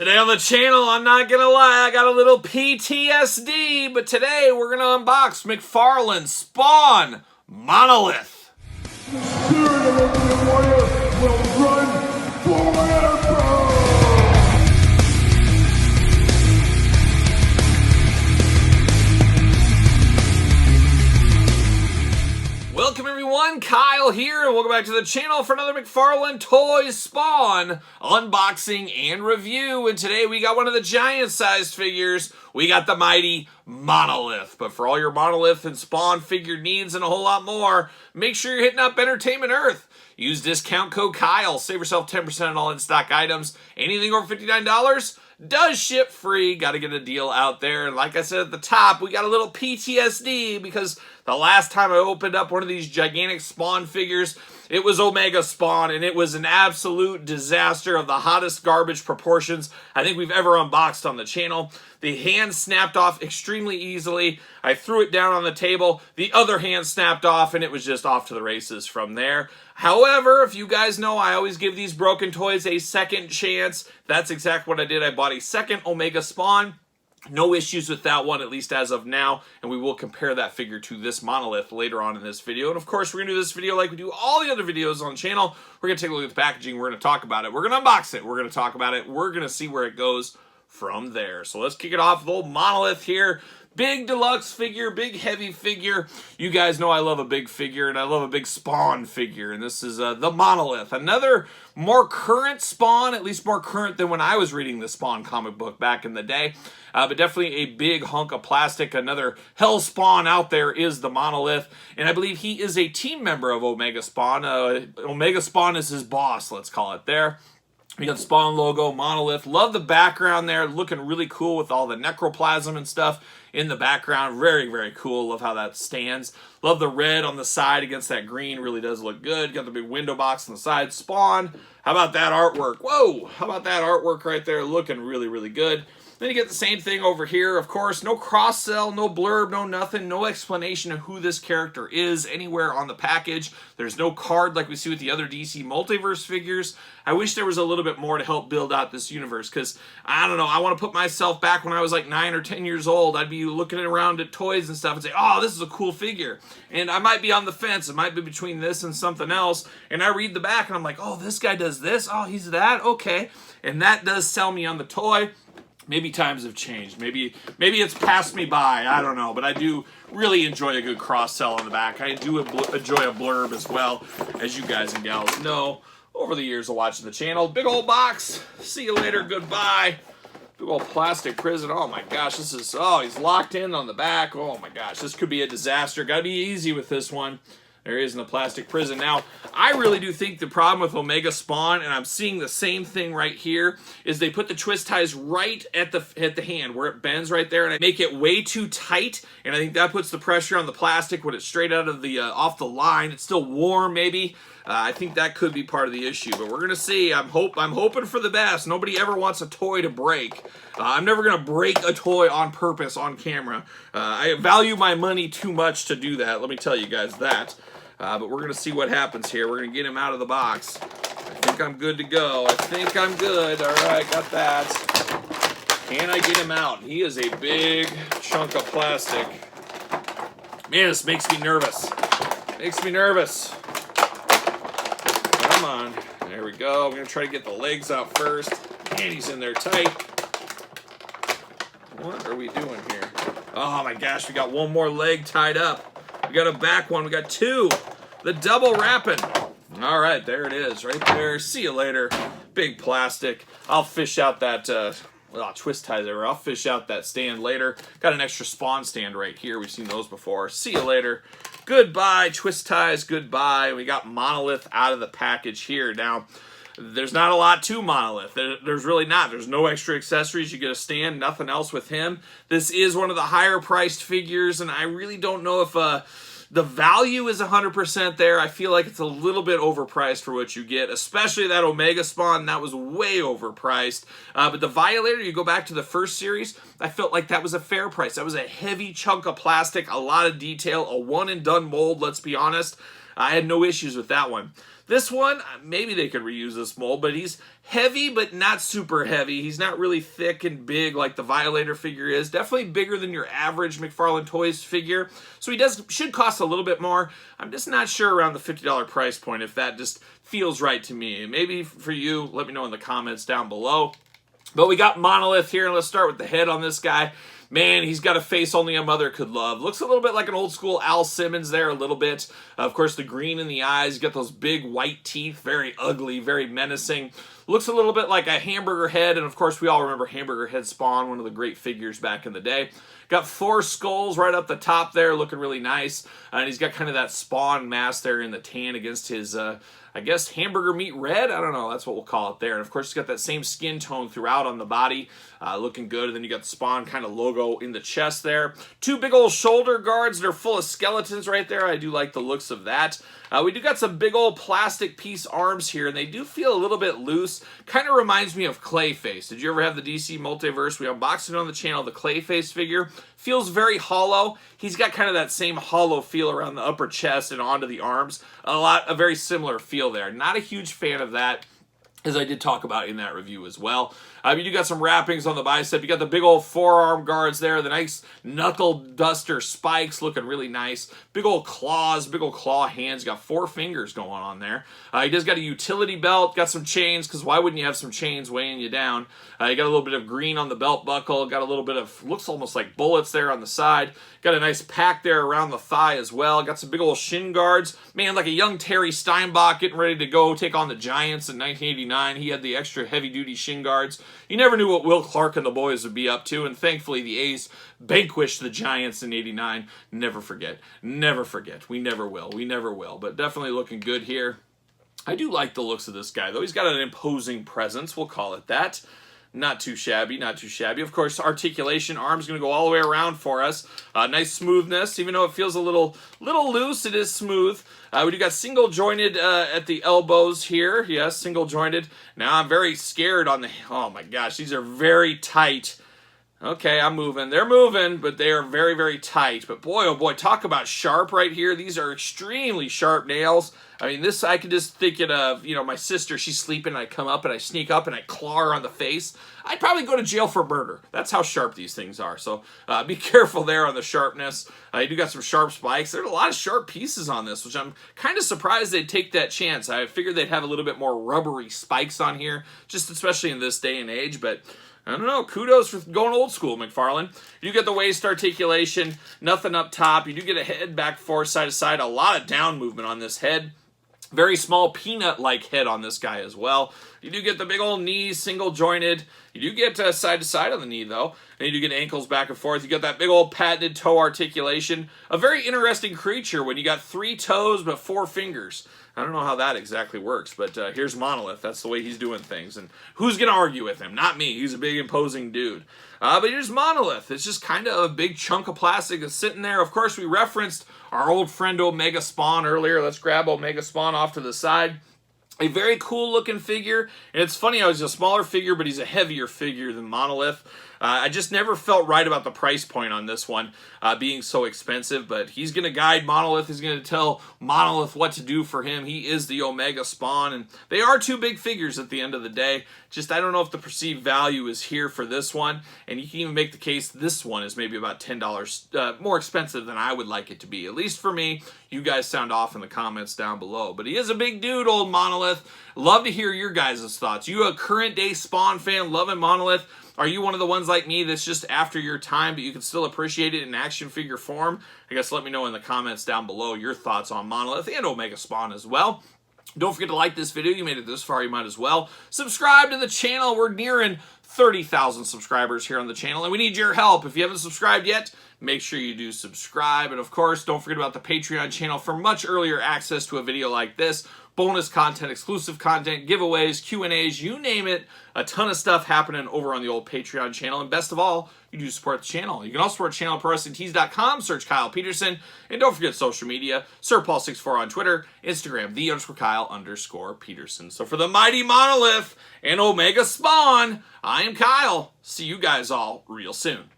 Today on the channel, I'm not gonna lie, I got a little PTSD, but today we're gonna unbox McFarlane Spawn Monolith. The spirit of Ultimate Warrior will run forever! Welcome everyone, Kyle here, and welcome back to the channel for another McFarlane Toys Spawn unboxing and review. And today we got one of the giant-sized figures. We got the mighty Monolith. But for all your Monolith and Spawn figure needs and a whole lot more, make sure you're hitting up Entertainment Earth. Use discount code Kyle. Save yourself 10% on all in-stock items. Anything over $59 does ship free. Got to get a deal out there. And like I said at the top, we got a little PTSD because the last time I opened up one of these gigantic Spawn figures, it was Omega Spawn, and it was an absolute disaster of the hottest garbage proportions I think we've ever unboxed on the channel. The hand snapped off extremely easily. I threw it down on the table. The other hand snapped off, and it was just off to the races from there. However, if you guys know, I always give these broken toys a second chance. That's exactly what I did. I bought a second Omega Spawn. No issues with that one, at least as of now, and we will compare that figure to this Monolith later on in this video. And of course, we're going to do this video like we do all the other videos on the channel. We're going to take a look at the packaging, we're going to talk about it, we're going to unbox it, we're going to talk about it, we're going to see where it goes from there. So let's kick it off with old Monolith here. Big deluxe figure, big heavy figure. You guys know I love a big figure, and I love a big Spawn figure, and this is the Monolith. Another more current Spawn, at least more current than when I was reading the Spawn comic book back in the day. But definitely a big hunk of plastic. Another Hell Spawn out there is the Monolith, and I believe he is a team member of Omega Spawn. Omega Spawn is his boss, let's call it there. We got the Spawn logo, Monolith. Love the background there, looking really cool with all the necroplasm and stuff in the background. Very, very cool. Love how that stands. Love the red on the side against that green. Really does look good. Got the big window box on the side. Spawn. How about that artwork? Whoa! How about that artwork right there? Looking really, really good. Then you get the same thing over here, of course. No cross-sell, no blurb, no nothing. No explanation of who this character is anywhere on the package. There's no card like we see with the other DC Multiverse figures. I wish there was a little bit more to help build out this universe, because, I don't know, I want to put myself back when I was like 9 or 10 years old. I'd be looking around at toys and stuff and say, oh, this is a cool figure. And I might be on the fence. It might be between this and something else. And I read the back and I'm like, oh, this guy does this. Oh, he's that? Okay. And that does sell me on the toy. Maybe times have changed. Maybe it's passed me by. I don't know. But I do really enjoy a good cross-sell on the back. I do enjoy a blurb as well, as you guys and gals know over the years of watching the channel. Big old box. See you later. Goodbye. Big old plastic prison. Oh my gosh. This is, oh, he's locked in on the back. Oh my gosh. This could be a disaster. Gotta be easy with this one. There he is in the plastic prison. Now, I really do think the problem with Omega Spawn, and I'm seeing the same thing right here, is they put the twist ties right at the hand where it bends right there, and I make it way too tight, and I think that puts the pressure on the plastic when it's straight out of the off the line. It's still warm, maybe. I think that could be part of the issue, but we're gonna see. I'm hoping for the best. Nobody ever wants a toy to break. I'm never gonna break a toy on purpose on camera. I value my money too much to do that. Let me tell you guys that. But we're gonna see what happens here. We're gonna get him out of the box. I think I'm good to go. I think I'm good. All right, got that. Can I get him out? He is a big chunk of plastic. Man, this makes me nervous. Makes me nervous. Come on. There we go. I'm going to try to get the legs out first. And he's in there tight. What are we doing here? Oh my gosh, we got one more leg tied up. We got a back one. We got two. The double wrapping. All right, there it is. Right there. See you later. Big plastic. I'll fish out that... twist ties everywhere. I'll fish out that stand later. Got an extra Spawn stand right here. We've seen those before. See you later. Goodbye, twist ties. Goodbye. We got Monolith out of the package here. Now, there's not a lot to Monolith. There's really not. There's no extra accessories. You get a stand, nothing else with him. This is one of the higher priced figures, and I really don't know if the value is 100% there. I feel like it's a little bit overpriced for what you get, especially that Omega Spawn. That was way overpriced. But the Violator, you go back to the first series, I felt like that was a fair price. That was a heavy chunk of plastic, a lot of detail, a one-and-done mold, let's be honest. I had no issues with that one. This one, maybe they could reuse this mold, but he's heavy, but not super heavy. He's not really thick and big like the Violator figure is. Definitely bigger than your average McFarlane Toys figure. So he should cost a little bit more. I'm just not sure around the $50 price point if that just feels right to me. Maybe for you, let me know in the comments down below. But we got Monolith here, and let's start with the head on this guy. Man, he's got a face only a mother could love. Looks a little bit like an old school Al Simmons there, a little bit. Of course, the green in the eyes. You got those big white teeth, very ugly, very menacing. Looks a little bit like a hamburger head, and of course, we all remember Hamburger Head Spawn, one of the great figures back in the day. Got 4 skulls right up the top there, looking really nice. And he's got kind of that Spawn mask there in the tan against his, I guess, hamburger meat red? I don't know. That's what we'll call it there. And, of course, he's got that same skin tone throughout on the body. Looking good. And then you got the Spawn kind of logo in the chest there. 2 big old shoulder guards that are full of skeletons right there. I do like the looks of that. We do got some big old plastic piece arms here, and they do feel a little bit loose. Kind of reminds me of Clayface. Did you ever have the DC Multiverse? We unboxed it on the channel, the Clayface figure. Feels very hollow. He's got kind of that same hollow feel around the upper chest and onto the arms. A very similar feel there. Not a huge fan of that, as I did talk about in that review as well. You do got some wrappings on the bicep. You got the big old forearm guards there. The nice knuckle duster spikes looking really nice. Big old claws, big old claw hands. Got 4 fingers going on there. He does got a utility belt. Got some chains, because why wouldn't you have some chains weighing you down? You got a little bit of green on the belt buckle. Got a little bit of, looks almost like bullets there on the side. Got a nice pack there around the thigh as well. Got some big old shin guards. Man, like a young Terry Steinbach getting ready to go take on the Giants in 1989. He had the extra heavy-duty shin guards. You never knew what Will Clark and the boys would be up to, and thankfully the A's vanquished the Giants in '89. Never forget. Never forget. We never will. We never will. But definitely looking good here. I do like the looks of this guy, though. He's got an imposing presence. We'll call it that. Not too shabby, not too shabby. Of course, articulation, arm's going to go all the way around for us. Nice smoothness, even though it feels a little loose, it is smooth. We do got single jointed at the elbows here. Yes, single jointed. Now I'm very scared on the, oh my gosh, these are very tight. Okay, I'm moving. They're moving, but they are very, very tight. But boy, oh boy, talk about sharp right here. These are extremely sharp nails. I mean, this, I could just think of, you know, my sister, she's sleeping, and I come up and I sneak up and I claw her on the face. I'd probably go to jail for murder. That's how sharp these things are. So be careful there on the sharpness. You do got some sharp spikes. There's a lot of sharp pieces on this, which I'm kind of surprised they'd take that chance. I figured they'd have a little bit more rubbery spikes on here, just especially in this day and age, but I don't know. Kudos for going old school, McFarlane. You get the waist articulation, nothing up top. You do get a head back, forth, side to side. A lot of down movement on this head. Very small peanut-like head on this guy as well. You do get the big old knees, single jointed. You do get side to side on the knee, though. And you do get ankles back and forth. You got that big old patented toe articulation. A very interesting creature when you got 3 toes but 4 fingers. I don't know how that exactly works, but here's Monolith. That's the way he's doing things. And who's going to argue with him? Not me. He's a big, imposing dude. But here's Monolith. It's just kind of a big chunk of plastic that's sitting there. Of course, we referenced our old friend Omega Spawn earlier. Let's grab Omega Spawn off to the side. A very cool looking figure, and it's funny, he's a smaller figure, but he's a heavier figure than Monolith. I just never felt right about the price point on this one being so expensive, but he's going to guide Monolith. He's going to tell Monolith what to do for him. He is the Omega Spawn, and they are 2 big figures at the end of the day. Just, I don't know if the perceived value is here for this one, and you can even make the case this one is maybe about $10 more expensive than I would like it to be. At least for me. You guys sound off in the comments down below. But he is a big dude, old Monolith. Love to hear your guys' thoughts. You a current day Spawn fan, loving Monolith? Are you one of the ones like me that's just after your time, but you can still appreciate it in action figure form? I guess let me know in the comments down below your thoughts on Monolith and Omega Spawn as well. Don't forget to like this video. You made it this far, you might as well. Subscribe to the channel. We're nearing 30,000 subscribers here on the channel, and we need your help. If you haven't subscribed yet, make sure you do subscribe. And of course, don't forget about the Patreon channel for much earlier access to a video like this. Bonus content, exclusive content, giveaways, Q&As, you name it. A ton of stuff happening over on the old Patreon channel. And best of all, you do support the channel. You can also support the channel at ProWrestlingTees.com. Search Kyle Peterson. And don't forget social media. SirPaul64 on Twitter, Instagram, _Kyle_Peterson. So for the mighty Monolith and Omega Spawn, I am Kyle. See you guys all real soon.